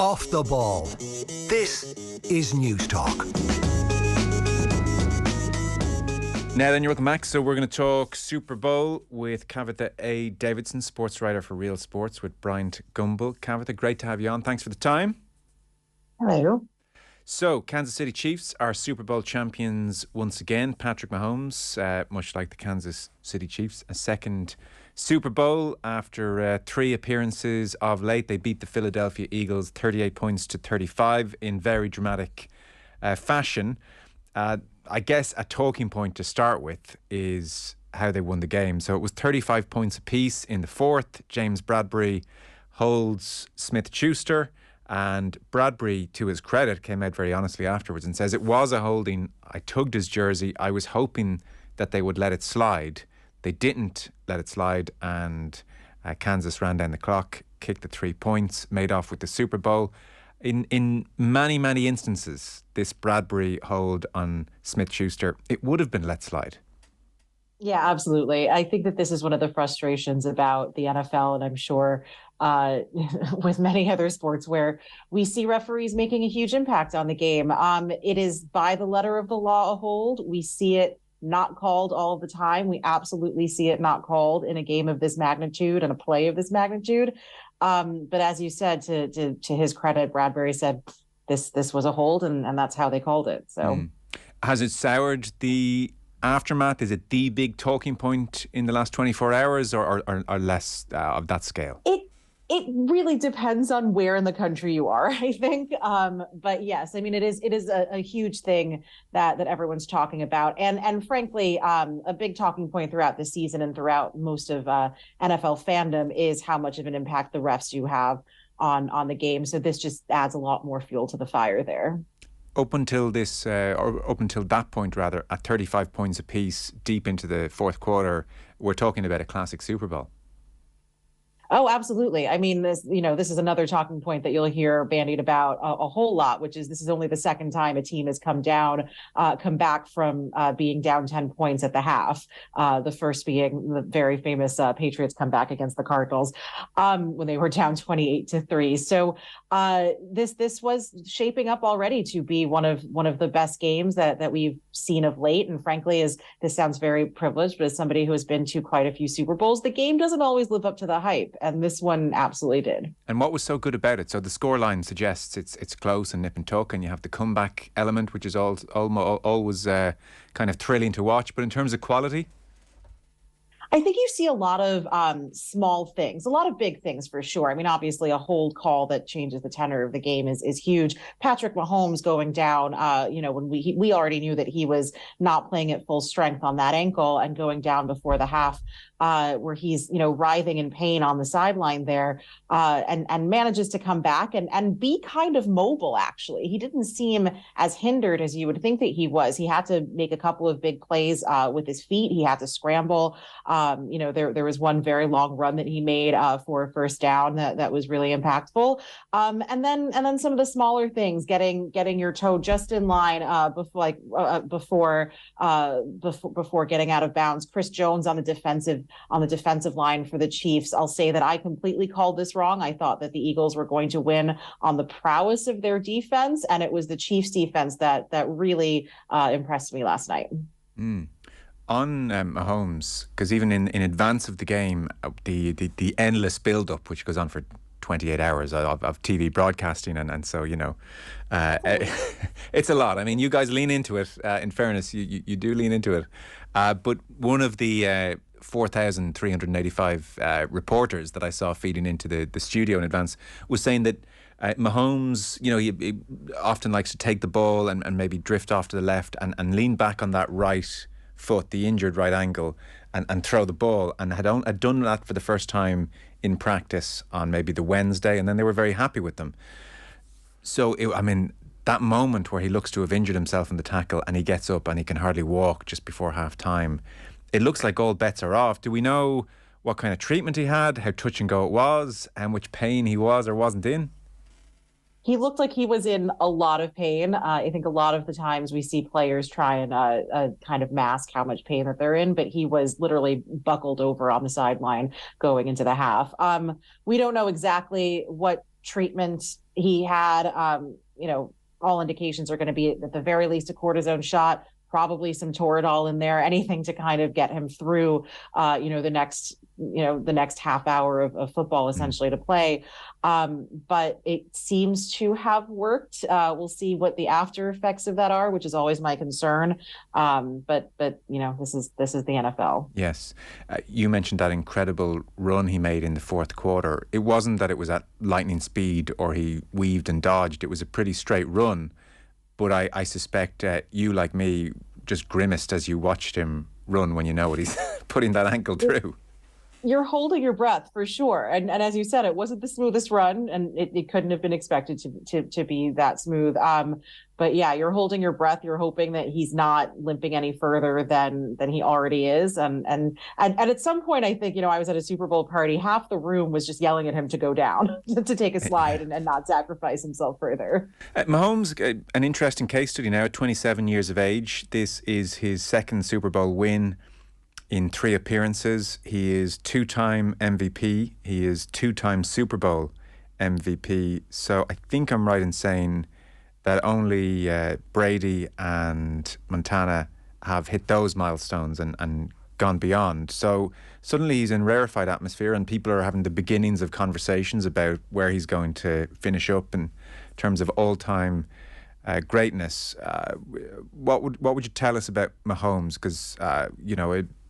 Off the ball. This is News Talk. Now then, you're welcome back. So we're going to talk Super Bowl with Kavitha A. Davidson, sports writer for Real Sports with Bryant Gumbel. Kavitha, great to have you on. Thanks for the time. Hello. So, Kansas City Chiefs are Super Bowl champions once again. Patrick Mahomes, much like the Kansas City Chiefs, a second Super Bowl after 3 appearances of late. They beat the Philadelphia Eagles 38 points to 35 in very dramatic fashion. I guess a talking point to start with is how they won the game. So it was 35 points apiece in the fourth. James Bradbury holds Smith-Schuster, and Bradbury, to his credit, came out very honestly afterwards and says, it was a holding. I tugged his jersey. I was hoping that they would let it slide. They didn't let it slide, and Kansas ran down the clock, kicked the 3 points, made off with the Super Bowl. In many, many instances, this Bradbury hold on Smith-Schuster, it would have been let slide. Yeah, absolutely. I think that this is one of the frustrations about the NFL, and I'm sure with many other sports where we see referees making a huge impact on the game. It is by the letter of the law a hold. We see it not called all the time. We absolutely see it not called in a game of this magnitude and a play of this magnitude. But as you said, to his credit, Bradbury said this was a hold, and that's how they called it. So, has it soured the aftermath? Is it the big talking point in the last 24 hours, or less of that scale? It really depends on where in the country you are, I think. But yes, I mean, it is a huge thing that everyone's talking about. And frankly, a big talking point throughout the season and throughout most of NFL fandom is how much of an impact the refs do have on the game. So this just adds a lot more fuel to the fire there. Up until that point, rather, at 35 points apiece, deep into the fourth quarter, we're talking about a classic Super Bowl. Oh, absolutely. I mean, this is another talking point that you'll hear bandied about a whole lot, which is this is only the second time a team has come back from being down 10 points at the half. The first being the very famous Patriots comeback against the Cardinals when they were down 28-3. So this was shaping up already to be one of the best games that we've seen of late. And frankly, this sounds very privileged, but as somebody who has been to quite a few Super Bowls, the game doesn't always live up to the hype. And this one absolutely did. And what was so good about it? So the scoreline suggests it's close and nip and tuck, and you have the comeback element, which is always kind of thrilling to watch. But in terms of quality? I think you see a lot of small things, a lot of big things for sure. I mean, obviously, a hold call that changes the tenor of the game is huge. Patrick Mahomes going down, when we already knew that he was not playing at full strength on that ankle, and going down before the half, where he's writhing in pain on the sideline there, and manages to come back and be kind of mobile. Actually, he didn't seem as hindered as you would think that he was. He had to make a couple of big plays with his feet. He had to scramble. There was one very long run that he made for a first down that was really impactful. And then some of the smaller things, getting your toe just in line before getting out of bounds. Chris Jones on the defensive line for the Chiefs. I'll say that I completely called this wrong. I thought that the Eagles were going to win on the prowess of their defense, and it was the Chiefs defense that really impressed me last night. On Mahomes, because even in advance of the game, the endless build-up, which goes on for 28 hours of TV broadcasting, and so, it's a lot. I mean, you guys lean into it. In fairness, you do lean into it. But one of the 4,385 reporters that I saw feeding into the studio in advance was saying that Mahomes, he often likes to take the ball and maybe drift off to the left and lean back on that right foot, the injured right ankle, and throw the ball, and had done that for the first time in practice on maybe the Wednesday, and then they were very happy with them. So, that moment where he looks to have injured himself in the tackle and he gets up and he can hardly walk just before half time, it looks like all bets are off. Do we know what kind of treatment he had, how touch and go it was, and which pain he was or wasn't in? He looked like he was in a lot of pain. I think a lot of the times we see players try and kind of mask how much pain that they're in, but he was literally buckled over on the sideline going into the half. We don't know exactly what treatment he had, all indications are going to be at the very least a cortisone shot, probably some Toradol in there, anything to kind of get him through, the next half hour of football essentially to play. But it seems to have worked. We'll see what the after effects of that are, which is always my concern. But this is the NFL. Yes. You mentioned that incredible run he made in the fourth quarter. It wasn't that it was at lightning speed or he weaved and dodged. It was a pretty straight run. But I suspect you, like me, just grimaced as you watched him run when you know what he's putting that ankle through. You're holding your breath for sure. And as you said, it wasn't the smoothest run, and it couldn't have been expected to be that smooth. But yeah, you're holding your breath. You're hoping that he's not limping any further than he already is. And at some point, I think, I was at a Super Bowl party. Half the room was just yelling at him to go down, to take a slide and not sacrifice himself further. Mahomes, an interesting case study now at 27 years of age. This is his second Super Bowl win in 3 appearances. He is 2-time MVP. He is 2-time Super Bowl MVP. So I think I'm right in saying that only Brady and Montana have hit those milestones and gone beyond. So suddenly he's in rarefied atmosphere, and people are having the beginnings of conversations about where he's going to finish up in terms of all-time greatness. What would you tell us about Mahomes? Because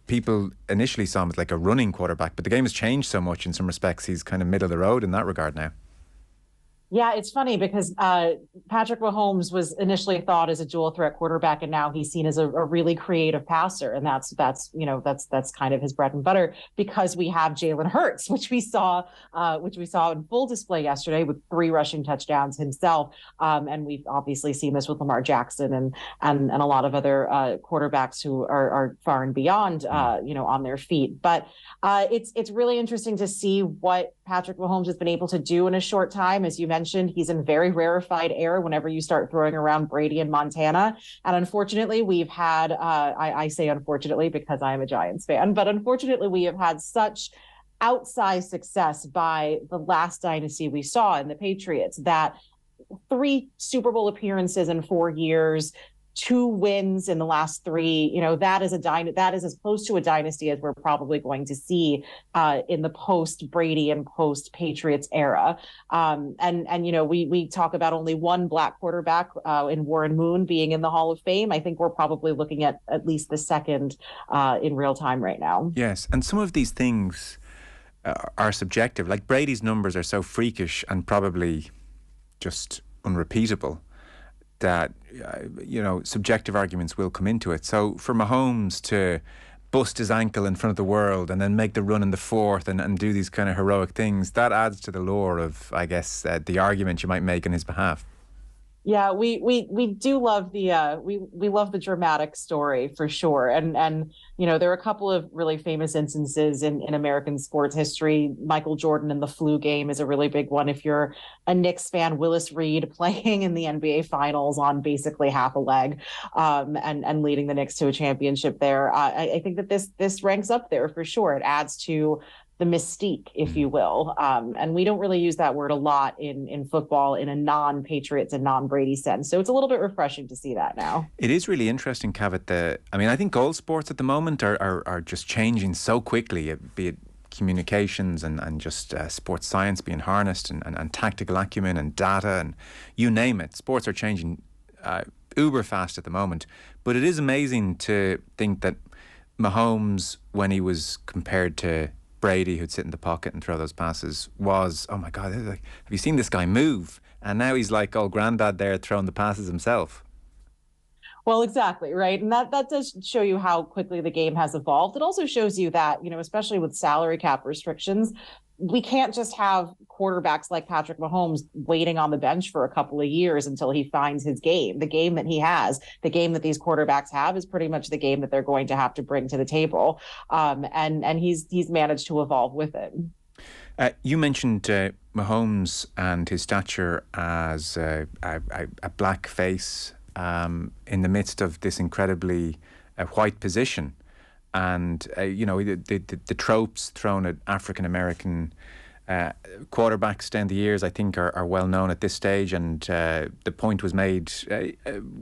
people initially saw him as like a running quarterback, but the game has changed so much in some respects. He's kind of middle of the road in that regard now. Yeah, it's funny because Patrick Mahomes was initially thought as a dual threat quarterback, and now he's seen as a really creative passer, and that's kind of his bread and butter, because we have Jalen Hurts, which we saw in full display yesterday with 3 rushing touchdowns himself, and we've obviously seen this with Lamar Jackson and a lot of other quarterbacks who are far and beyond on their feet. But it's really interesting to see what Patrick Mahomes has been able to do in a short time. As you mentioned, he's in very rarefied air whenever you start throwing around Brady and Montana. And unfortunately, we've had, I say unfortunately because I am a Giants fan, but unfortunately, we have had such outsized success by the last dynasty we saw in the Patriots, that 3 Super Bowl appearances in 4 years, 2 wins in the last 3, that is as close to a dynasty as we're probably going to see in the post Brady and post Patriots era. We talk about only one black quarterback in Warren Moon being in the Hall of Fame. I think we're probably looking at least the second in real time right now. Yes, and some of these things are subjective. Like Brady's numbers are so freakish and probably just unrepeatable that subjective arguments will come into it. So for Mahomes to bust his ankle in front of the world and then make the run in the fourth and do these kind of heroic things, that adds to the lore of, I guess, the argument you might make on his behalf. Yeah, we do love the we love the dramatic story for sure, and there are a couple of really famous instances in American sports history. Michael Jordan in the flu game is a really big one. If you're a Knicks fan, Willis Reed playing in the NBA Finals on basically half a leg, and leading the Knicks to a championship there. I think that this ranks up there for sure. It adds to the mystique, if you will. And we don't really use that word a lot in football in a non-Patriots and non-Brady sense. So it's a little bit refreshing to see that now. It is really interesting, Kavitha. I think goal sports at the moment are just changing so quickly, be it communications and just sports science being harnessed and tactical acumen and data and you name it. Sports are changing uber fast at the moment. But it is amazing to think that Mahomes, when he was compared to Brady, who'd sit in the pocket and throw those passes, was, oh my God, have you seen this guy move? And now he's like old granddad there throwing the passes himself. Well, exactly, right. And that does show you how quickly the game has evolved. It also shows you that, especially with salary cap restrictions, we can't just have quarterbacks like Patrick Mahomes waiting on the bench for a couple of years until he finds his game. The game that he has, the game that these quarterbacks have, is pretty much the game that they're going to have to bring to the table. And he's managed to evolve with it. You mentioned Mahomes and his stature as a black face in the midst of this incredibly white position. And, the tropes thrown at African-American Quarterbacks down the years, I think, are well known at this stage, and the point was made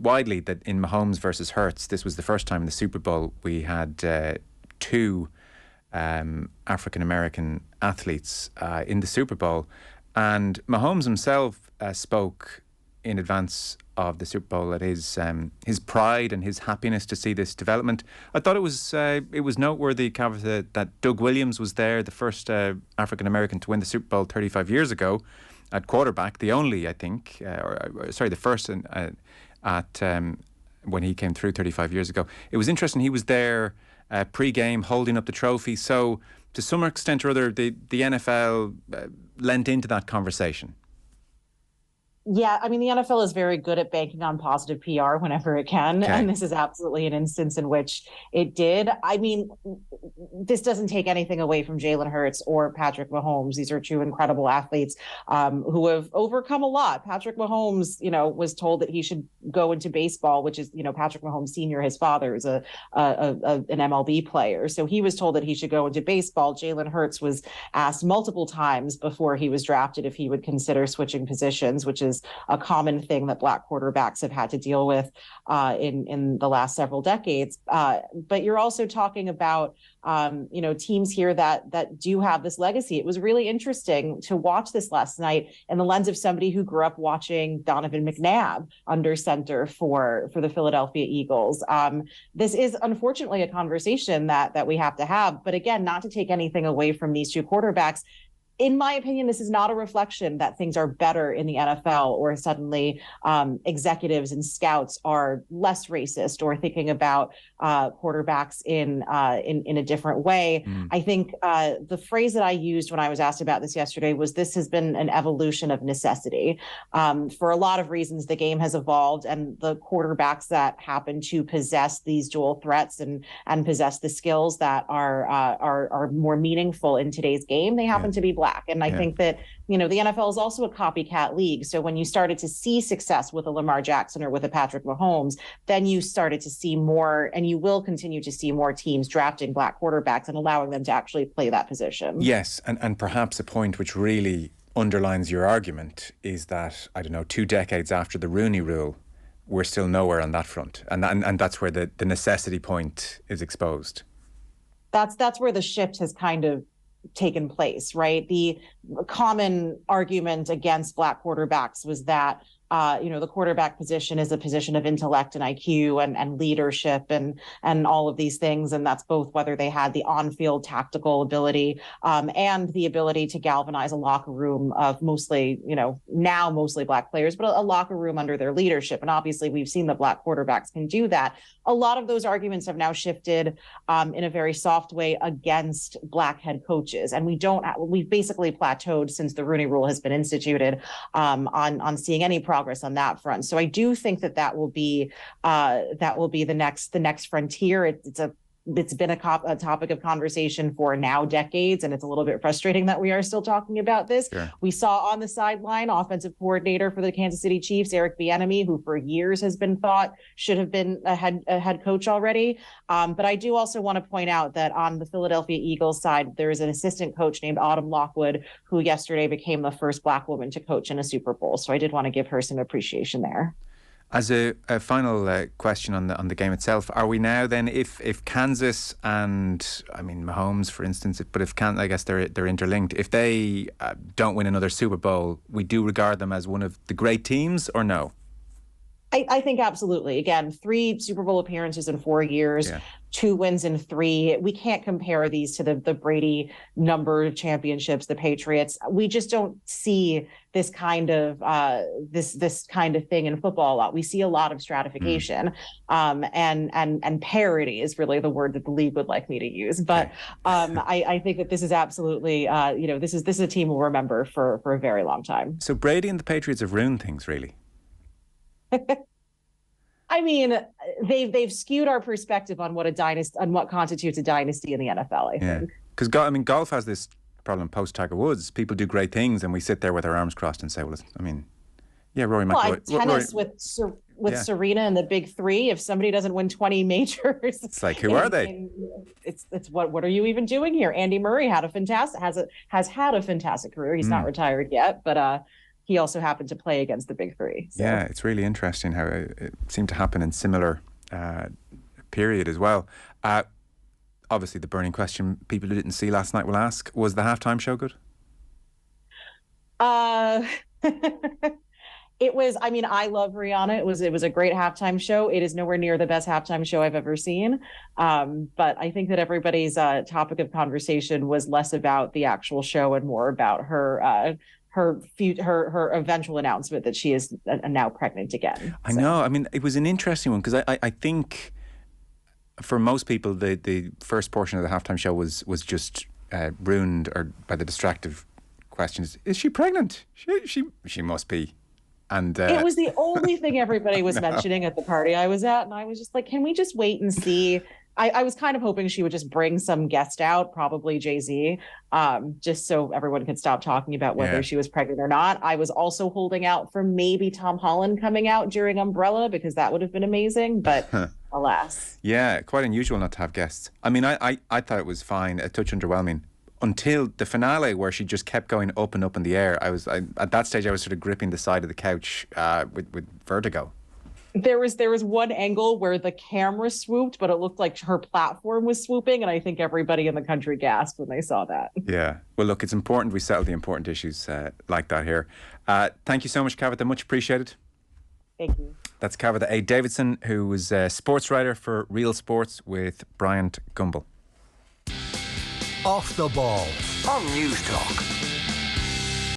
widely that in Mahomes versus Hurts, this was the first time in the Super Bowl we had two African American athletes in the Super Bowl, and Mahomes himself spoke in advance of the Super Bowl at his pride and his happiness to see this development. I thought it was noteworthy, Kavitha, that Doug Williams was there, the first African American to win the Super Bowl 35 years ago at quarterback, the only, I think, the first when he came through 35 years ago. It was interesting. He was there pre-game holding up the trophy. So to some extent or other, the NFL lent into that conversation. Yeah, I mean, the NFL is very good at banking on positive PR whenever it can. Okay. And this is absolutely an instance in which it did. I mean, this doesn't take anything away from Jalen Hurts or Patrick Mahomes. These are two incredible athletes who have overcome a lot. Patrick Mahomes, was told that he should go into baseball, which is, Patrick Mahomes Sr., his father, is an MLB player. So he was told that he should go into baseball. Jalen Hurts was asked multiple times before he was drafted if he would consider switching positions, which is a common thing that Black quarterbacks have had to deal with in the last several decades. But you're also talking about teams here that do have this legacy. It was really interesting to watch this last night in the lens of somebody who grew up watching Donovan McNabb under center for the Philadelphia Eagles. This is unfortunately a conversation that we have to have. But again, not to take anything away from these two quarterbacks, in my opinion, this is not a reflection that things are better in the NFL or suddenly executives and scouts are less racist or thinking about quarterbacks in a different way. I think the phrase that I used when I was asked about this yesterday was this has been an evolution of necessity. For a lot of reasons, the game has evolved, and the quarterbacks that happen to possess these dual threats and possess the skills that are more meaningful in today's game, they happen to be Black. And I think that, the NFL is also a copycat league. So when you started to see success with a Lamar Jackson or with a Patrick Mahomes, then you started to see more, and you will continue to see more teams drafting Black quarterbacks and allowing them to actually play that position. Yes. And perhaps a point which really underlines your argument is that, 2 decades after the Rooney Rule, we're still nowhere on that front. And that's where the necessity point is exposed. That's where the shift has kind of taken place, right? The common argument against Black quarterbacks was that the quarterback position is a position of intellect and IQ and leadership and all of these things. And that's both whether they had the on-field tactical ability and the ability to galvanize a locker room of mostly Black players, but a locker room under their leadership. And obviously we've seen that Black quarterbacks can do that. A lot of those arguments have now shifted in a very soft way against Black head coaches. And we've basically plateaued since the Rooney Rule has been instituted on seeing any progress on that front. So I do think that will be the next frontier. It's been a topic of conversation for now decades, and it's a little bit frustrating that we are still talking about this. Sure. We saw on the sideline offensive coordinator for the Kansas City Chiefs, Eric Bieniemy, who for years has been thought should have been a head coach already. But I do also want to point out that on the Philadelphia Eagles side, there is an assistant coach named Autumn Lockwood, who yesterday became the first Black woman to coach in a Super Bowl. So I did want to give her some appreciation there. As a final question on the game itself, are we now then, if Kansas and Mahomes, for instance, but if I guess they're interlinked, if they don't win another Super Bowl, we do regard them as one of the great teams, or no? I think absolutely. Again, 3 Super Bowl appearances in 4 years, 2 wins in 3. We can't compare these to the Brady number of championships, the Patriots. We just don't see this kind of this kind of thing in football a lot. We see a lot of stratification, and parity is really the word that the league would like me to use. But I think that this is absolutely this is a team we'll remember for a very long time. So Brady and the Patriots have ruined things, really. I mean, they've skewed our perspective on what constitutes a dynasty in the NFL, I think. Because golf has this problem post Tiger Woods. People do great things, and we sit there with our arms crossed and say, "Well, Rory McIlroy." Tennis with Serena and the big three. If somebody doesn't win 20 majors, it's like, who are they? It's what are you even doing here? Andy Murray has had a fantastic career. He's not retired yet, but he also happened to play against the big three. So. Yeah, it's really interesting how it seemed to happen in similar period as well. Obviously, the burning question people who didn't see last night will ask: was the halftime show good? It was. I mean, I love Rihanna. It was a great halftime show. It is nowhere near the best halftime show I've ever seen. But I think that everybody's topic of conversation was less about the actual show and more about her eventual announcement that she is now pregnant again. I know. I mean, it was an interesting one because I think for most people the first portion of the halftime show was just ruined or by the distractive questions. Is she pregnant? She must be. And it was the only thing everybody was mentioning at the party I was at, and I was just like, can we just wait and see? I was kind of hoping she would just bring some guest out, probably Jay-Z, just so everyone could stop talking about whether she was pregnant or not. I was also holding out for maybe Tom Holland coming out during Umbrella because that would have been amazing, but alas. Yeah, quite unusual not to have guests. I mean, I thought it was fine, a touch underwhelming, until the finale where she just kept going up and up in the air. At that stage I was sort of gripping the side of the couch with vertigo. There was one angle where the camera swooped, but it looked like her platform was swooping, and I think everybody in the country gasped when they saw that. Yeah. Well, look, it's important we settle the important issues like that here. Thank you so much, Kavitha. Much appreciated. Thank you. That's Kavitha A. Davidson, who was a sports writer for Real Sports with Bryant Gumbel. Off the ball on News Talk.